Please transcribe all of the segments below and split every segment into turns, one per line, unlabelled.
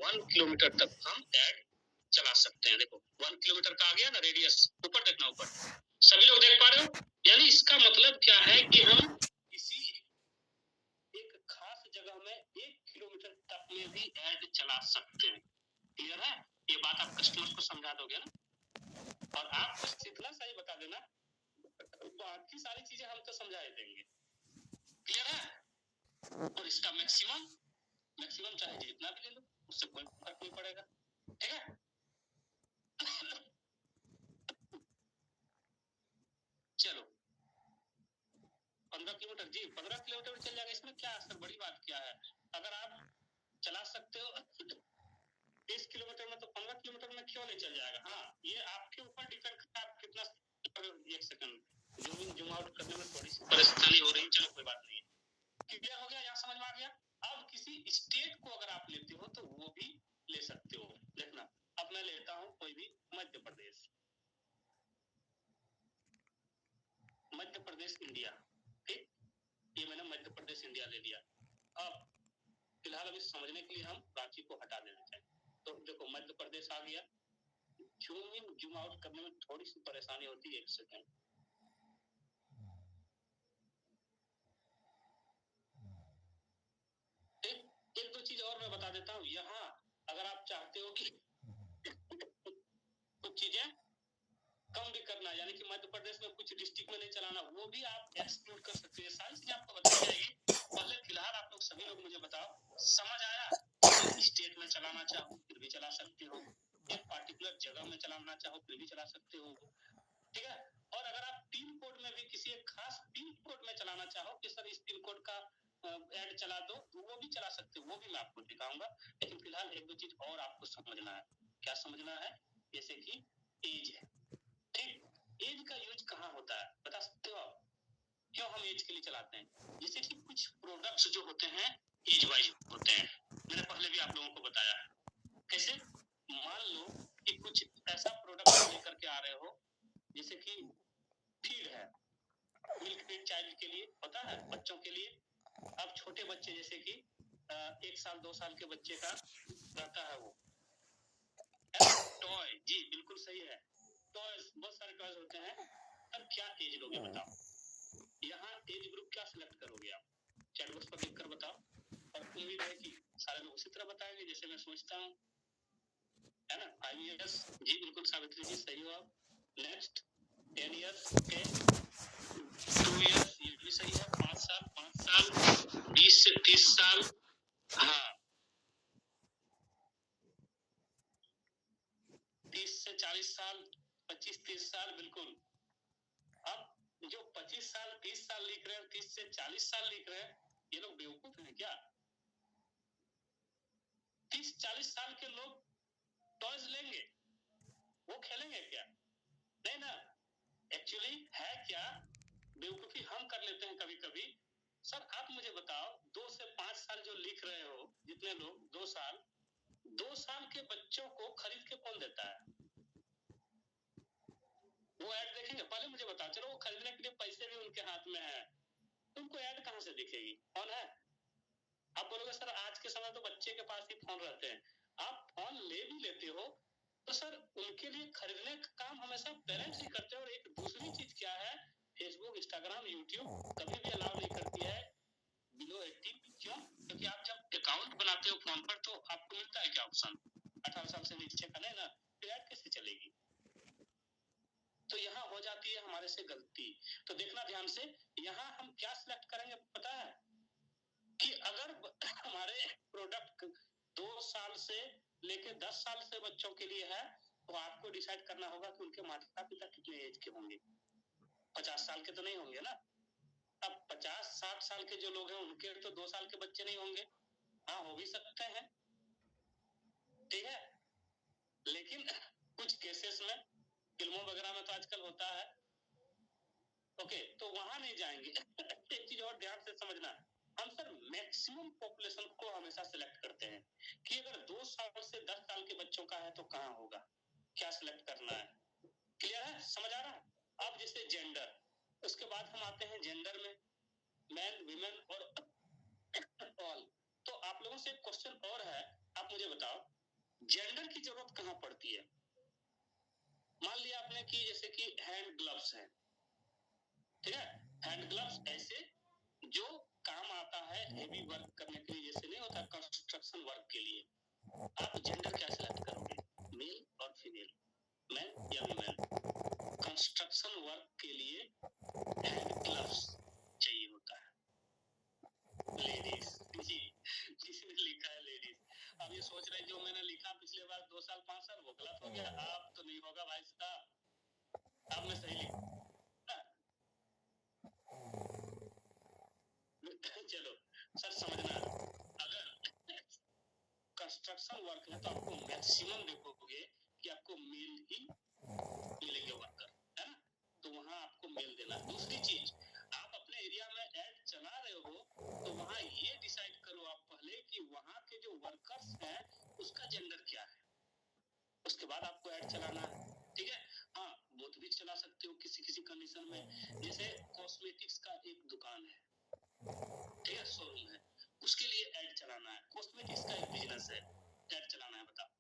1 kilometre तक हम add चला सकते हैं। देखो 1 किलोमीटर का आ गया ना रेडियस, ऊपर देखना, ऊपर सभी लोग देख पा रहे हो? यानी इसका मतलब क्या है कि हम किसी एक खास जगह में 1 किलोमीटर तक में भी ऐड चला सकते हैं। क्लियर है? ये बात आप कस्टमर को समझा दोगे ना, और आप बस इतना सही बता देना, बाकी सारी चीजें हम तो समझा ही देंगे। क्लियर है? और इसका मैक्सिमम चाहे जितना भी ले लो, उससे कोई फर्क नहीं पड़ेगा। ठीक है? चलो 15 किलोमीटर, जी 15 किलोमीटर चल जाएगा, इसमें क्या असर, बड़ी बात क्या है? अगर आप चला सकते हो 30 किलोमीटर में, तो 15 किलोमीटर में क्यों नहीं चल जाएगा? हाँ, ये आपके ऊपर डिपेंड करता है आप कितना। एक second, zoom in zoom out करने में थोड़ी सी परेशानी हो रही है, चलो कोई बात नहीं है। क्लियर हो गया? यहाँ समझ में आ गया? अब किसी स्टेट को अगर आप लेते हो तो वो भी ले सकते हो। देखना, अब मैं लेता हूँ कोई भी मध्य प्रदेश, मध्य प्रदेश इंडिया, ठीक, ये मैंने मध्य प्रदेश इंडिया ले लिया। अब फिलहाल अभी समझने के लिए हम रांची को हटा देना चाहिए। तो देखो मध्य प्रदेश आ गया, जूम इन जूम आउट करने में थोड़ी सी परेशानी होती है, एक सेकंड। एक दो चीज और मैं बता देता हूँ। यहाँ अगर आप चाहते हो कि कुछ चीजें कम भी करना, यानी कि मध्य प्रदेश में कुछ डिस्ट्रिक्ट में नहीं चलाना, वो भी आप एक्सक्लूड कर सकते हैं। सारी चीजें आपको बताई जाएगी। पहले फिलहाल आप लोग सभी लोग मुझे बताओ, समझ आया? स्टेट में चलाना चाहो फिर भी चला सकते हो, एक पार्टिकुलर जगह में चलाना चाहो फिर भी चला सकते हो। ठीक है? और अगर आप पिन कोड में भी किसी एक खास पिन कोड में चलाना चाहो कि सर इस पिन कोड का ऐड चला दो, तो वो भी चला सकते हो, वो भी मैं आपको दिखाऊंगा। लेकिन फिलहाल एक दो चीज और आपको समझना है। क्या समझना है? जैसे कि एज है, ठीक, एज का यूज कहाँ होता है बता सकते हो आप? क्यों हम एज के लिए चलाते हैं? जैसे कि कुछ प्रोडक्ट्स जो होते हैं एज वाइज होते हैं, मैंने पहले भी आप लोगों को बताया है। कैसे? मान लो कि कुछ ऐसा प्रोडक्ट लेकर के आ रहे हो, जैसे कि फीड है, मिल्क फीड चाइल्ड के लिए होता है, बच्चों के लिए। अब छोटे बच्चे जैसे कि 1 साल 2 साल के बच्चे का रहता है वो टॉय, जी बिल्कुल सही है, टॉयज, बहुत सारे टॉयज होते हैं। अब क्या एज लोगे बताओ? यहाँ एज ग्रुप क्या सिलेक्ट करोगे आप? चैट बॉक्स पर लिखकर बताओ, और उम्मीद है कि सारे लोग उसी तरह बताएंगे जैसे मैं सोचता हूँ, है ना? 5 इयर्स, जी बिल्कुल सावित्री जी सही हो आप। नेक्स्ट 10 इयर्स, ओके, 2 इयर्स, ये भी सही है। 5 साल, 20 से 30 साल, हाँ, 30 से 40 साल, 25-30 साल, बिल्कुल। अब जो 25 साल 30 साल लिख रहे हैं, 30 से 40 साल लिख रहे हैं, ये लोग बेवकूफ हैं क्या? 30-40 साल के लोग टॉयज लेंगे, वो खेलेंगे क्या? नहीं ना। एक्चुअली है क्या, बेवकूफी हम कर लेते हैं कभी कभी। सर आप मुझे बताओ, 2 से 5 साल जो लिख रहे हो, जितने लोग 2 साल के बच्चों को खरीद के कौन देता है? वो ऐड देखेंगे? पहले मुझे बताओ, चलो वो खरीदने के लिए पैसे भी उनके हाथ में है, तुमको ऐड कहाँ से दिखेगी? कौन है? आप बोलोगे सर आज के समय तो बच्चे के पास ही फोन रहते हैं। आप फोन ले भी लेते हो तो सर उनके लिए खरीदने का काम हमेशा पेरेंट्स ही करते हैं। और एक दूसरी चीज क्या है, फेसबुक, इंस्टाग्राम, यूट्यूब कभी भी अलाउ नहीं करती है बिलो 18। क्यों? क्योंकि आप जब अकाउंट बनाते हो फोन पर तो आपको मिलता है क्या ऑप्शन, 18 साल से नीचे का, नहीं ना, तो ऐड कैसे चलेगी? तो यहाँ हो जाती है हमारे से गलती। तो देखना ध्यान से, यहाँ हम क्या सिलेक्ट करेंगे पता है? कि अगर हमारे प्रोडक्ट 2 साल से लेके 10 साल से बच्चों के लिए है, तो आपको डिसाइड करना होगा कि उनके माता पिता कितने एज के होंगे। 50 साल के तो नहीं होंगे ना। अब 50-60 साल के जो लोग हैं उनके तो 2 साल के बच्चे नहीं होंगे। हाँ, हो भी सकते हैं, ठीक है, लेकिन कुछ केसेस में, फिल्मों वगैरह में तो आजकल होता है। ओके, तो वहां नहीं जाएंगे। एक चीज और ध्यान से समझना, हम सर मैक्सिमम पॉपुलेशन को हमेशा सिलेक्ट करते हैं कि अगर 2 साल से 10 साल के बच्चों का है तो कहाँ होगा, क्या सिलेक्ट करना है। क्लियर है? समझ आ रहा है? अब जैसे जेंडर, उसके बाद हम आते हैं जेंडर में, मैन, वीमेन और ऑल। तो आप लोगों से एक क्वेश्चन और है, आप मुझे बताओ, जेंडर की जरूरत कहाँ पड़ती है? मान लिया आपने कि जैसे कि हैंड ग्लव्स है, ठीक है, हैंड ग्लव्स ऐसे जो काम आता है हेवी वर्क करने के लिए, जैसे नहीं होता कंस्ट्रक्शन वर्क के लिए, आप जेंडर क्या सिलेक्ट करोगे, मेल और फीमेल, मैन या वीमेन? कंस्ट्रक्शन वर्क के लिए हैंड ग्लव्स चाहिए होता है, लेडीज जी, किसी ने लिखा है लेडीज। अब ये सोच रहे जो मैंने लिखा पिछले बार 2 साल 5 साल वो गलत हो गया, अब तो नहीं होगा भाई साहब, अब मैं सही लिखा। चलो सर समझना, अगर कंस्ट्रक्शन वर्क है तो आपको मैक्सिमम देखोगे कि आपको मेल ही मिलेंगे वर्कर, है ना, तो वहां आपको मेल देना। दूसरी चीज, आप अपने एरिया में ऐड चला रहे हो तो वहां ये डिसाइड करो आप पहले कि वहां के जो वर्कर्स हैं उसका जेंडर क्या है, उसके बाद आपको ऐड चलाना है, ठीक है। हाँ, बोथ भी चला सकते हो किसी किसी कंडीशन में, जैसे कॉस्मेटिक्स का एक दुकान है, ठीक है, शोरूम है, उसके लिए ऐड चलाना है, कॉस्मेटिक्स का एक बिजनेस है, ऐड चलाना है, बताओ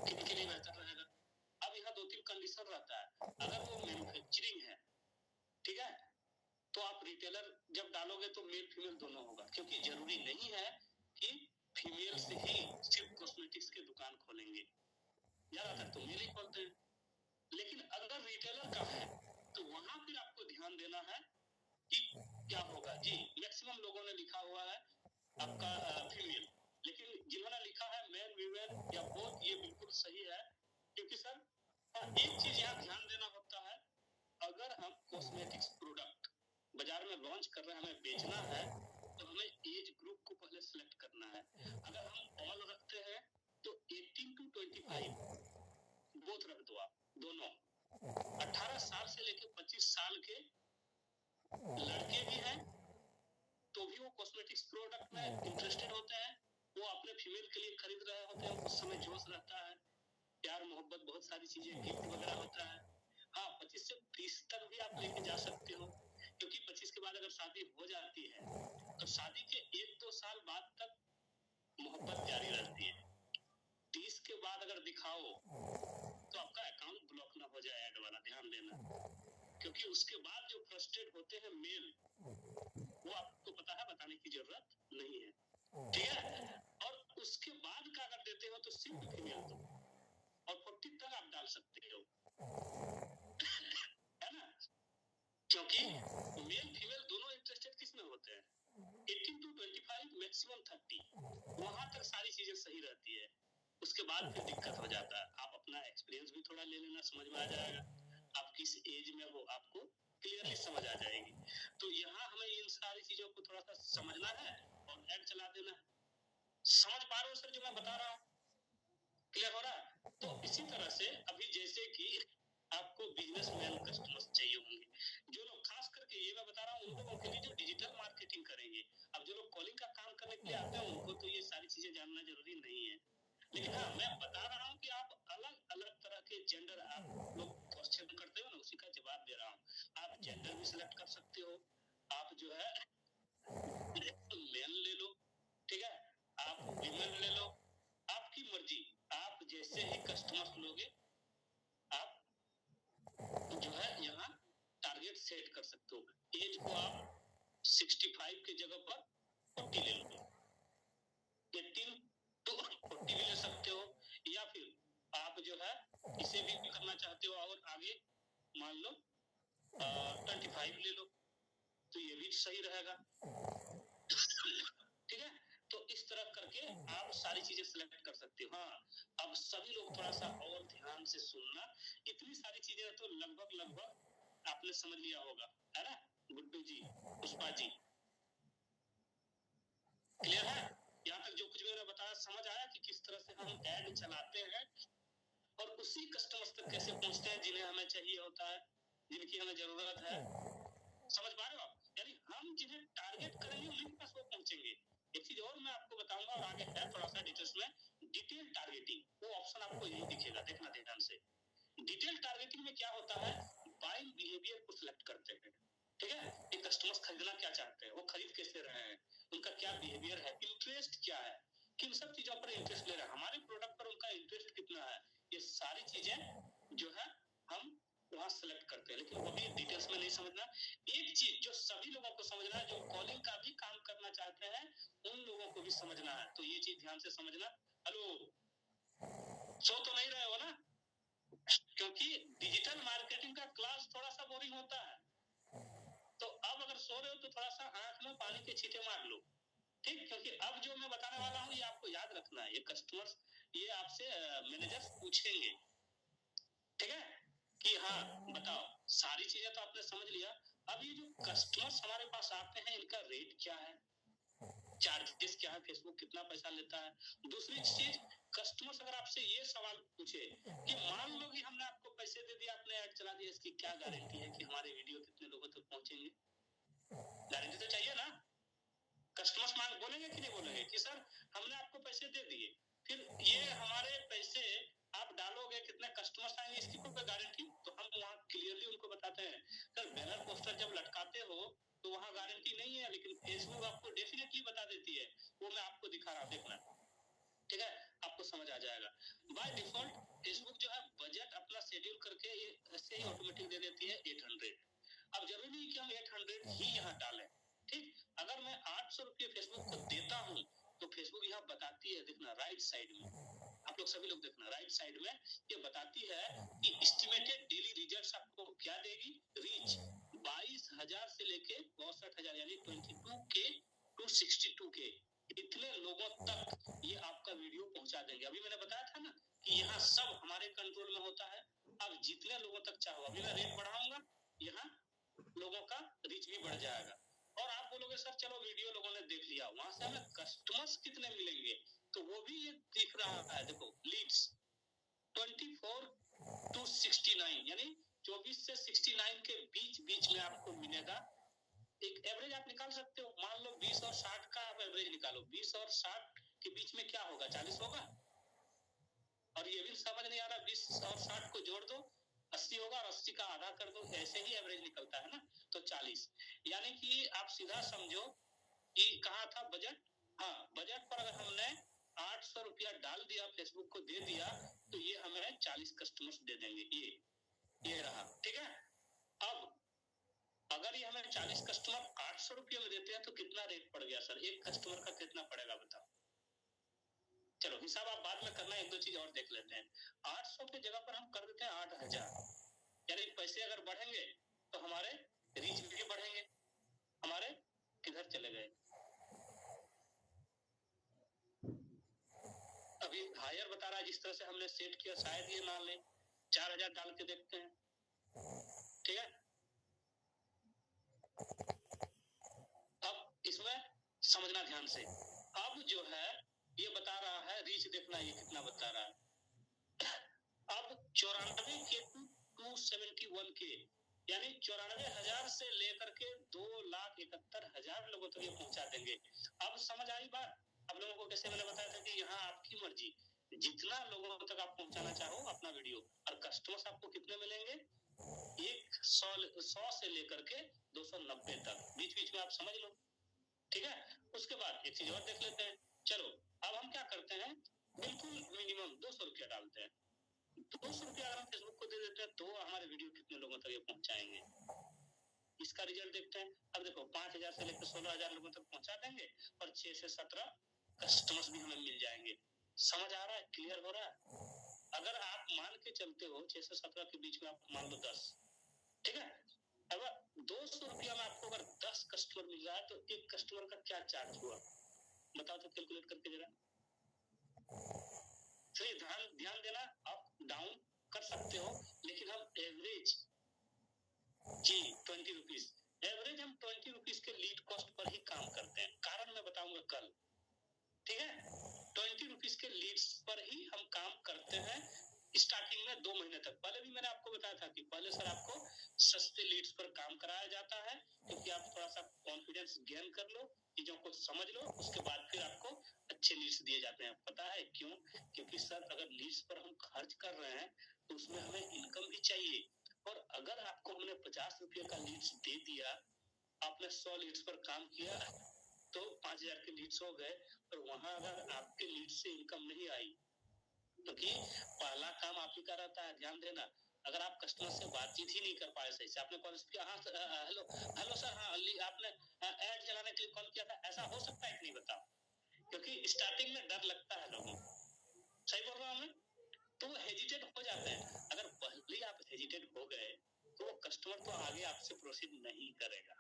किनके लिए बेहतर रहेगा? अब यहाँ 2-3 कंडीशन रहता है, अगर वो मैन्युफैक्चरिंग है, ठीक है, तो आप रिटेलर जब डालोगे तो मेल फीमेल दोनों होगा, क्योंकि जरूरी नहीं है कि फीमेल से ही सिर्फ कॉस्मेटिक्स की दुकान खोलेंगे, ज्यादातर तो मेल ही खोलते हैं। लेकिन अगर रिटेलर का है तो वहां फिर आपको ध्यान देना है कि क्या होगा। जी, मैक्सिमम लोगों ने लिखा हुआ है आपका फीमेल, लेकिन जिन्होंने लिखा है मैन वीमेन या बोथ, ये बिल्कुल सही है, क्योंकि सर एक चीज यहाँ ध्यान देना होता है, अगर हम कॉस्मेटिक्स प्रोडक्ट बाजार में लॉन्च कर रहे हैं, हमें बेचना है, तो हमें एज ग्रुप को पहले सिलेक्ट करना है। अगर हम ऑल रखते हैं तो 18 to 25 बोथ रख दो आप, दोनों 18 साल से लेकर 25 साल के लड़के भी हैं तो भी वो कॉस्मेटिक्स प्रोडक्ट में इंटरेस्टेड होते हैं, वो अपने फीमेल के लिए खरीद रहे होते हैं, उस समय जोश रहता है, प्यार मोहब्बत बहुत सारी चीजें गिफ्ट वगैरह होता है। हाँ, 25 से 30 तक भी आप लेके जा सकते हो, क्योंकि 25 के बाद अगर शादी हो जाती है तो शादी के 1-2 साल बाद तक मोहब्बत जारी रहती है। 30 के बाद अगर दिखाओ तो आपका अकाउंट ब्लॉक ना हो जाए, ऐड वाला ध्यान देना, क्योंकि उसके बाद जो फ्रस्ट्रेट होते हैं मेल, वो आपको पता है, बताने की जरूरत नहीं है, ठीक है। और उसके बाद का अगर देते हो तो सिर्फ फीमेल दो, और 40 तक आप डाल सकते हो, है ना, क्योंकि मेल फीमेल दोनों इंटरेस्टेड किस में होते हैं, 18 to 25 मैक्सिमम 30, वहां तक सारी चीजें सही रहती है, उसके बाद फिर दिक्कत हो जाता है। आप अपना एक्सपीरियंस भी थोड़ा ले लेना, समझ में आ जाएगा, आप किस एज में हो आपको क्लियरली समझ आ जाएगी। तो यहाँ हमें इन सारी चीजों को थोड़ा सा समझना है और ऐड चला देना है। समझ पा रहे हो सर जो मैं बता रहा हूँ, क्लियर हो रहा है? तो इसी तरह से अभी जैसे कि आपको बिजनेसमैन कस्टमर्स चाहिए होंगे, जो लोग खास करके ये मैं बता रहा हूँ उन लोगों के लिए जो डिजिटल मार्केटिंग करेंगे। अब जो लोग कॉलिंग का काम करने के लिए आते हैं उनको तो ये सारी चीजें जानना जरूरी नहीं है, लेकिन हाँ मैं बता रहा हूँ कि आप अलग अलग तरह के जेंडर आप लोग क्वेश्चन करते हो ना, उसी का जवाब दे रहा हूँ। आप जेंडर भी सिलेक्ट कर सकते हो, आप जो है मेल ले लो, ठीक है, आप विमेन ले लो, आपकी मर्जी, आप जैसे ही कस्टमर्स लोगे आप जो है यहाँ टारगेट सेट कर सकते हो। एज को आप 65 की जगह पर 40 ले लो, 18 to 40 भी ले सकते हो, या फिर आप जो है इसे भी करना चाहते हो और आगे मान लो 25 ले लो, तो ये भी सही रहेगा, ठीक है। तो इस तरह करके आप सारी चीजें सिलेक्ट कर सकते हो। हाँ, अब सभी लोग थोड़ा सा और ध्यान से सुनना, इतनी सारी चीजें तो लगभग लगभग आपने समझ लिया होगा, है ना गुड्डू जी, पुष्पा जी, क्लियर है? यहाँ तक जो कुछ मैंने बताया समझ आया कि किस तरह से हम ऐड चलाते हैं और उसी कस्टमर्स तक कैसे पहुंचते हैं जिन्हें हमें चाहिए होता है, जिनकी हमें जरूरत है। समझ पा रहे हो आप? यानी हम जिन्हें टारगेट करेंगे उन्हीं के पास वो पहुंचेंगे। एक चीज और मैं आपको बताऊंगा और आगे है थोड़ा सा डिटेल्स में, डिटेल टारगेटिंग, वो ऑप्शन आपको यही दिखेगा, देखना ध्यान से। डिटेल टारगेटिंग में क्या होता है, बाइंग बिहेवियर को सिलेक्ट करते हैं, ठीक है, कि कस्टमर्स खरीदना क्या चाहते हैं, वो खरीद कैसे रहे हैं, उनका क्या बिहेवियर है, इंटरेस्ट क्या है, किन सब चीजों पर इंटरेस्ट ले रहे हैं। हमारे समझना है, तो ये चीज ध्यान से समझना। हेलो, सो तो नहीं रहे हो ना? क्योंकि डिजिटल मार्केटिंग का क्लास थोड़ा सा बोरिंग होता है, तो अब अगर सो रहे हो तो थोड़ा सा आंख में पानी के छींटे मार लो, ठीक? क्योंकि अब जो मैं बताने वाला हूँ ये आपको याद रखना है। ये कस्टमर्स, ये आपसे मैनेजर्स पूछेंगे, ठीक है, कि हाँ बताओ, सारी चीजें तो आपने समझ लिया। अब ये जो कस्टमर्स हमारे पास आते हैं, इनका रेट क्या है, चार्जेस क्या है, फेसबुक कितना पैसा लेता है। दूसरी चीज, कस्टमर्स अगर आपसे ये सवाल पूछे कि मान लो कि हमने आपको पैसे दे दिया, आपने ऐड चला दिया, इसकी क्या गारंटी है कि हमारे वीडियो कितने लोगों तक पहुंचेंगे? गारंटी तो चाहिए ना। कस्टमर्स मांग बोलेंगे कि नहीं बोलेंगे कि सर हमने आपको पैसे दे दिए, फिर ये हमारे पैसे आप डालोगे, कितने कस्टमर्स आएंगे, इसकी कोई गारंटी? तो हम वहाँ क्लियरली उनको बताते हैं, सर बैनर पोस्टर जब लटकाते हो तो वहाँ गारंटी नहीं है, लेकिन फेसबुक आपको डेफिनेटली बता देती है। वो मैं आपको दिखा रहा हूँ, देखना, ठीक है, आपको समझ आ जाएगा। बाय डिफॉल्ट फेसबुक जो है बजट अपना शेड्यूल करके ये ऐसे ही ऑटोमेटिक दे देती है 800। अब जरूरी नहीं कि हम 800 ही यहाँ डालें, ठीक? अगर मैं 800 रुपये फेसबुक को देता हूँ तो फेसबुक यहाँ बताती है, देखना राइट साइड में, आप लोग सभी लोग देखना राइट साइड में, ये बताती है कि एस्टिमेटेड डेली रिजल्ट्स आपको क्या देगी, रीच 22,000 से लेके 62,000 यानी 22K to 62K, इतने लोगों तक ये आपका वीडियो पहुंचा देंगे। अभी मैंने बताया था ना कि यहाँ सब हमारे कंट्रोल में होता है। अब जितने लोगों तक चाहो, अभी मैं रेट बढ़ाऊंगा, यहाँ लोगों का रीच भी बढ़ जाएगा। और आप बोलोगे सर चलो वीडियो लोगों ने देख लिया, वहां से हमें कस्टमर्स कितने मिलेंगे, तो वो भी ये दिख रहा है, देखो लीड्स 24 to 69 यानी 24 से 69 के बीच बीच में आपको मिलेगा। एक एवरेज आप निकाल सकते हो, मान लो 20 और 60 का आप एवरेज निकालो, 20 और 60 के बीच में क्या होगा, 40 होगा। और ये भी समझ नहीं आ रहा, 20 और 60 को जोड़ दो 80 होगा, और 80 का आधा कर दो, ऐसे ही एवरेज निकलता है ना, तो 40। यानी कि आप सीधा समझो कि कहा था बजट, हाँ बजट पर अगर हमने 800 रुपया डाल दिया, फेसबुक को दे दिया, तो ये हमें 40 कस्टमर्स दे देंगे, ये रहा, ठीक है। अब अगर ये हमें 40 कस्टमर 800 रुपये में देते हैं तो कितना रेट पड़ गया सर, एक कस्टमर का कितना पड़ेगा बताओ? चलो हिसाब आप बाद में करना, एक दो चीज और देख लेते हैं। 800 की जगह पर हम कर देते हैं 8,000, यानी पैसे अगर बढ़ेंगे तो हमारे रीच भी बढ़ेंगे। हमारे किधर चले गए, अभी हायर बता रहा है, जिस तरह से हमने सेट किया, शायद ये मान लें 4,000 डाल के देखते हैं, ठीक है। अब इसमें समझना ध्यान से, अब जो है ये बता रहा है रीच, देखना ये कितना बता रहा है। अब 94K to 271K यानी 94,000 से लेकर के 2,71,000 लोगों तक ये पहुंचा देंगे। अब समझ आई बात? अब लोगों को कैसे मैंने बताया था कि यहाँ आपकी मर्जी, जितना लोगों तक आप पहुंचाना चाहो अपना वीडियो, और कस्टमर्स आपको कितने मिलेंगे, 100 से लेकर के 290 तक, बीच बीच में आप समझ लो, ठीक है। उसके बाद एक चीज और देख लेते हैं। चलो अब हम क्या करते हैं, बिल्कुल मिनिमम 200 रुपया डालते हैं। 200 रुपया अगर हम फेसबुक को दे देते हैं तो हमारे वीडियो कितने लोगों तक ये पहुंचाएंगे, इसका रिजल्ट देखते हैं। अब देखो 5,000 से लेकर 16,000 लोगों तक पहुंचा देंगे, और 6 से 17 कस्टमर्स भी हमें मिल जाएंगे। समझ आ रहा है, क्लियर हो रहा है? अगर आप मान के चलते हो 6 से 17 के बीच में, आप मान लो 10, ठीक है। अब 200 रुपया में आपको अगर 10 कस्टमर मिल रहा है तो एक कस्टमर का क्या चार्ज हुआ बताओ तो, कैलकुलेट करके जरा। फिर ध्यान देना, अप डाउन कर सकते हो, लेकिन हम एवरेज जी 20 रुपीज, एवरेज हम 20 रुपीज के लीड कॉस्ट पर ही काम करते हैं। कारण मैं बताऊंगा कल, ठीक है। 20 रुपीज के लीड्स पर ही हम काम करते हैं स्टार्टिंग में 2 महीने तक। पहले भी मैंने आपको बताया था कि पहले सर आपको सस्ते लीड्स पर काम कराया जाता है, क्योंकि आप थोड़ा सा कॉन्फिडेंस गेन कर लो, चीजों को समझ लो, उसके बाद फिर आपको अच्छे लीड्स दिए जाते हैं। पता है क्यों? क्योंकि सर अगर लीड्स पर हम खर्च कर रहे हैं तो उसमें हमें इनकम भी चाहिए, और अगर आपको हमने 50 रुपये का लीड्स दे दिया, आपने 100 लीड्स पर काम किया तो 5,000 के लीड्स हो गए, और वहां अगर आपके लीड से इनकम नहीं आई, क्योंकि पहला काम आप ही का रहता है, ध्यान देना। अगर आप कस्टमर से बातचीत ही नहीं कर पाए सही से, आपने कॉल किया, हाँ हेलो हेलो सर, हाँ आपने ऐड चलाने के लिए कॉल किया था, ऐसा हो सकता है कि नहीं बताओ? क्योंकि स्टार्टिंग में डर लगता है लोगों को, सही बोल रहा हूँ मैं, तो वो हेजिटेट हो जाते हैं। अगर पहले ही आप हेजिटेट हो गए तो वो कस्टमर तो आगे आपसे प्रोसीड नहीं करेगा,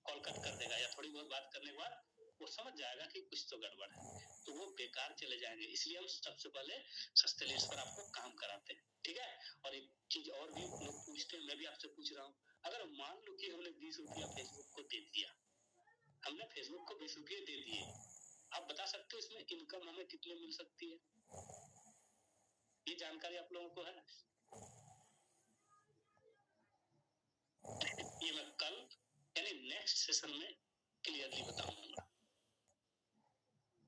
कॉल कट कर देगा, या थोड़ी बहुत बात करने के बाद वो समझ जाएगा कि कुछ तो गड़बड़ है, तो वो बेकार चले जाएंगे। इसलिए हम सबसे पहले सस्ते लीड्स पर आपको काम कराते हैं, ठीक है। और एक चीज और भी लोग पूछते हैं, मैं भी आपसे पूछ रहा हूँ, अगर मान लो कि हमने 20 रुपया फेसबुक को दे दिया, हमने फेसबुक को 20 रुपये दे दिए, आप बता सकते हो इसमें इनकम हमें कितने मिल सकती है? ये जानकारी आप लोगों को है? ये मैं कल यानी नेक्स्ट सेशन में क्लियरली बताऊंगा,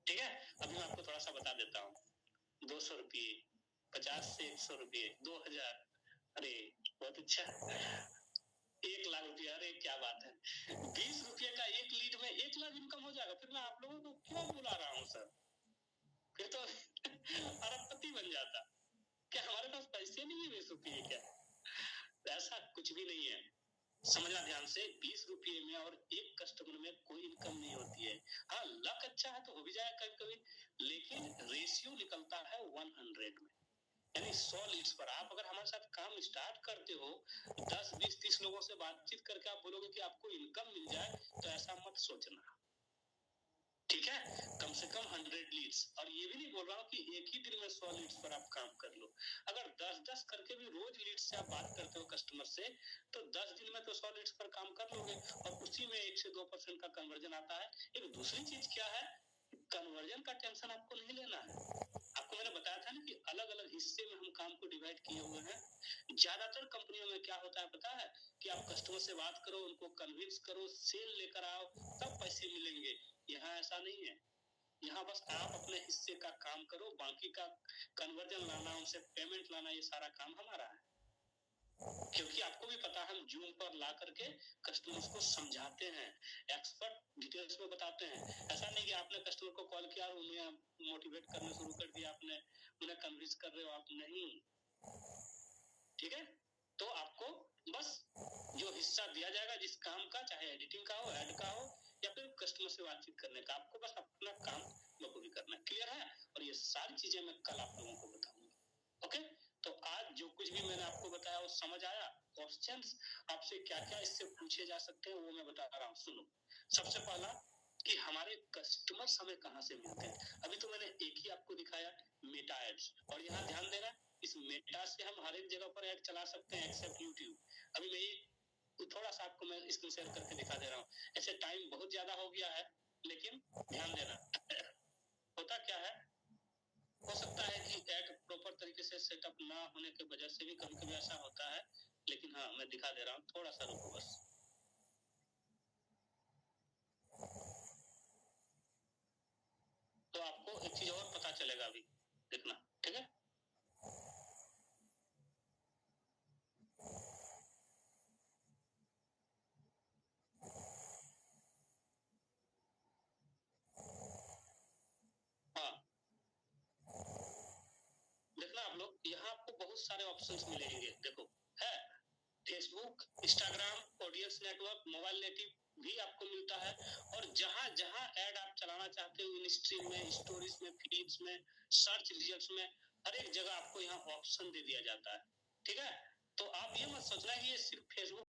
ठीक है। अभी मैं आपको थोड़ा सा बता देता हूँ, 200 रुपये, 50 से 100 रुपये, 2000, अरे बहुत अच्छा, 1 लाख रुपया, अरे क्या बात है, 20 रुपये का एक लीड में 1 लाख इनकम हो जाएगा। फिर मैं आप लोगों को क्यों बुला रहा हूँ सर, फिर तो अरबपति बन जाता। क्या हमारे पास पैसे नहीं है 20 रुपये क्या? ऐसा कुछ भी नहीं है, समझना ध्यान से। 20 रुपये में और एक कस्टमर में कोई इनकम नहीं होती है। हाँ, लक अच्छा है तो हो भी जाए कभी कभी, लेकिन रेशियो निकलता है 100 में, यानी 100 लीड्स पर आप अगर हमारे साथ काम स्टार्ट करते हो, 10, 20, 30 लोगों से बातचीत करके आप बोलोगे कि आपको इनकम मिल जाए, तो ऐसा मत सोचना, ठीक है। कम से कम 100 लीड्स, और ये भी नहीं बोल रहा हूँ कि एक ही दिन में 100 लीड्स पर आप काम कर लो। अगर 10-10 करके भी रोज लीड्स से आप बात करते हो कस्टमर से, तो 10 दिन में तो 100 लीड्स पर काम कर लोगे, और उसी में 1 से 2% का कन्वर्जन आता है। एक दूसरी चीज क्या है, कन्वर्जन का टेंशन आपको नहीं लेना है। आपको मैंने बताया था ना कि अलग अलग हिस्से में हम काम को डिवाइड किए हुए हैं। ज्यादातर कंपनियों में क्या होता है पता है, कि आप कस्टमर से बात करो, उनको कन्विंस करो, सेल लेकर आओ, तब पैसे मिलेंगे। यहाँ ऐसा नहीं है, यहाँ बस आप अपने हिस्से का काम करो, बाकी का कन्वर्जन लाना, उनसे पेमेंट लाना, ये सारा काम हमारा है। क्योंकि आपको भी पता है, हम जूम पर ला करके कस्टमर्स को समझाते हैं, एक्सपर्ट डिटेल्स में बताते हैं। ऐसा नहीं कि आपने कस्टमर को कॉल किया और उन्हें मोटिवेट करना शुरू कर दिया, आपने उन्हें कन्विंस कर रहे हो आप, नहीं, ठीक है। तो आपको बस जो हिस्सा दिया जाएगा जिस काम का, चाहे एडिटिंग का हो, ऐड का हो, या फिर कस्टमर से बातचीत करने का, आपको बस अपना काम बखूबी करना है, क्लियर है। और ये सारी चीजें मैं कल आप लोगों को बताऊंगा, ओके। तो आज जो कुछ भी मैंने आपको बताया वो समझ आया? क्वेश्चंस आपसे क्या क्या इससे पूछे जा सकते हैं वो मैं बता रहा हूँ, सुनो। सबसे पहला कि हमारे कस्टमर्स हमें कहाँ से मिलते हैं। अभी तो मैंने एक ही आपको दिखाया, मेटा एड्स, और यहाँ ध्यान देना, इस मेटा से हम हर एक जगह पर ऐड चला सकते हैं एक्सेप्ट यूट्यूब। अभी मैं ये थोड़ा सा आपको मैं स्क्रीन शेयर करके दिखा दे रहा हूँ। ऐसे टाइम बहुत ज्यादा हो गया है, लेकिन ध्यान देना, होता क्या है, हो सकता है कि ऐड प्रॉपर तरीके से सेटअप ना होने की वजह से भी कभी कभी ऐसा होता है, लेकिन हाँ मैं दिखा दे रहा हूँ, थोड़ा सा रुको बस। तो आपको एक चीज और पता चलेगा, अभी देखना, ठीक है। हाँ, देखना आप लोग, यहाँ आपको बहुत सारे ऑप्शंस मिलेंगे, देखो है Facebook, Instagram, audience network, mobile native भी आपको मिलता है। और जहां जहां ऐड आप चलाना चाहते हो, इन स्ट्रीम में, स्टोरीज में, फीड्स में, सर्च रिजल्ट्स में, हर एक जगह आपको यहाँ ऑप्शन दे दिया जाता है, ठीक है। तो आप ये मत सोचना कि ये सिर्फ फेसबुक